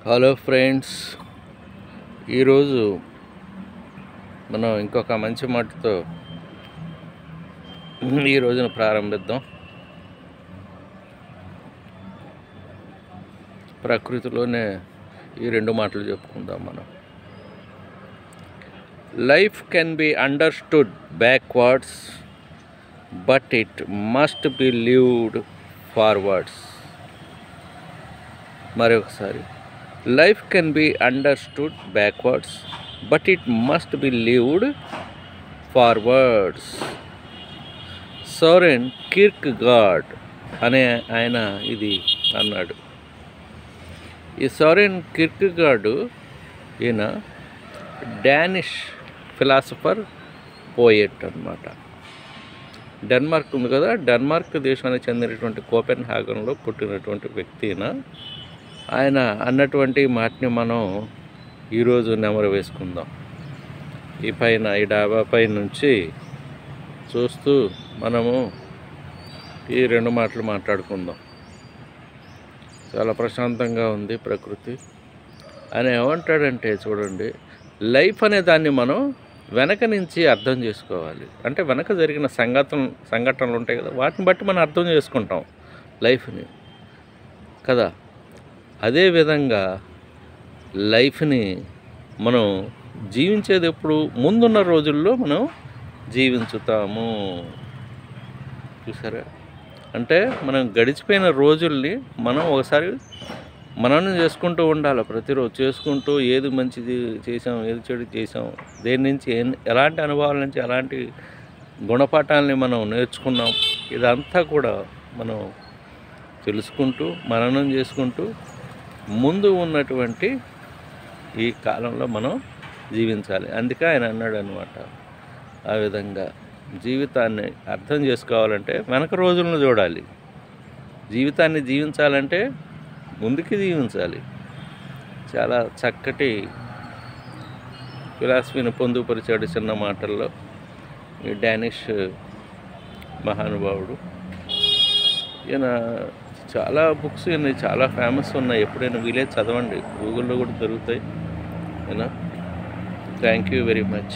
Hello friends, ఈరోజు మనం ఇంకొక మంచి మాటతో ఈ రోజును ప్రారంభిద్దాం. ప్రకృతిలోనే ఈ రెండు మాటలు చెప్పుకుందాం మనం. Life can be understood backwards, but it must be lived forwards. మరొకసారి, life can be understood backwards, but it must be lived forwards. Soren Kierkegaard అనే ఆయన ఇది అన్నాడు. ఈ సోరెన్ కిర్క్గార్డ్ ఈయన డానిష్ ఫిలాసఫర్, పోయెట్ అన్నమాట. డెన్మార్క్ ఉంది కదా, డెన్మార్క్ దేశానికి చెందినటువంటి కోపెన్హాగన్లో పుట్టినటువంటి వ్యక్తి ఆయన అన్నటువంటి మాటని మనం ఈరోజు నెమరు వేసుకుందాం. ఈ డాబా పై నుంచి చూస్తూ మనము ఈ రెండు మాటలు మాట్లాడుకుందాం. చాలా ప్రశాంతంగా ఉంది ప్రకృతి. ఆయన ఏమంటాడంటే, చూడండి, లైఫ్ అనే దాన్ని మనం వెనక నుంచి అర్థం చేసుకోవాలి. అంటే వెనక జరిగిన సంఘటనలు ఉంటాయి కదా, వాటిని బట్టి మనం అర్థం చేసుకుంటాం లైఫ్ని కదా. అదేవిధంగా లైఫ్ని మనం జీవించేది ఎప్పుడు? ముందున్న రోజుల్లో మనం జీవించుతాము. చూసారా? అంటే మనం గడిచిపోయిన రోజుల్ని మనం ఒకసారి మననం చేసుకుంటూ ఉండాలి. ప్రతిరోజు చేసుకుంటూ ఏది మంచిది చేసాం, ఏది చెడు చేసాం, దేని నుంచి ఎలాంటి అనుభవాల నుంచి ఎలాంటి గుణపాఠాలని మనం నేర్చుకున్నాం, ఇదంతా కూడా మనం తెలుసుకుంటూ మననం చేసుకుంటూ ముందు ఉన్నటువంటి ఈ కాలంలో మనం జీవించాలి. అందుకే ఆయన అన్నాడు అనమాట. ఆ విధంగా జీవితాన్ని అర్థం చేసుకోవాలంటే వెనక రోజులను చూడాలి. జీవితాన్ని జీవించాలంటే ముందుకి జీవించాలి. చాలా చక్కటి ఫిలాసఫీని పొందుపరిచాడు చిన్న మాటల్లో ఈ డానిష్ మహానుభావుడు. ఈయన చాలా బుక్స్ ఉన్నాయి, చాలా ఫేమస్ ఉన్నాయి. ఎప్పుడైనా వీలే చదవండి, గూగుల్లో కూడా దొరుకుతాయి. Thank you very much.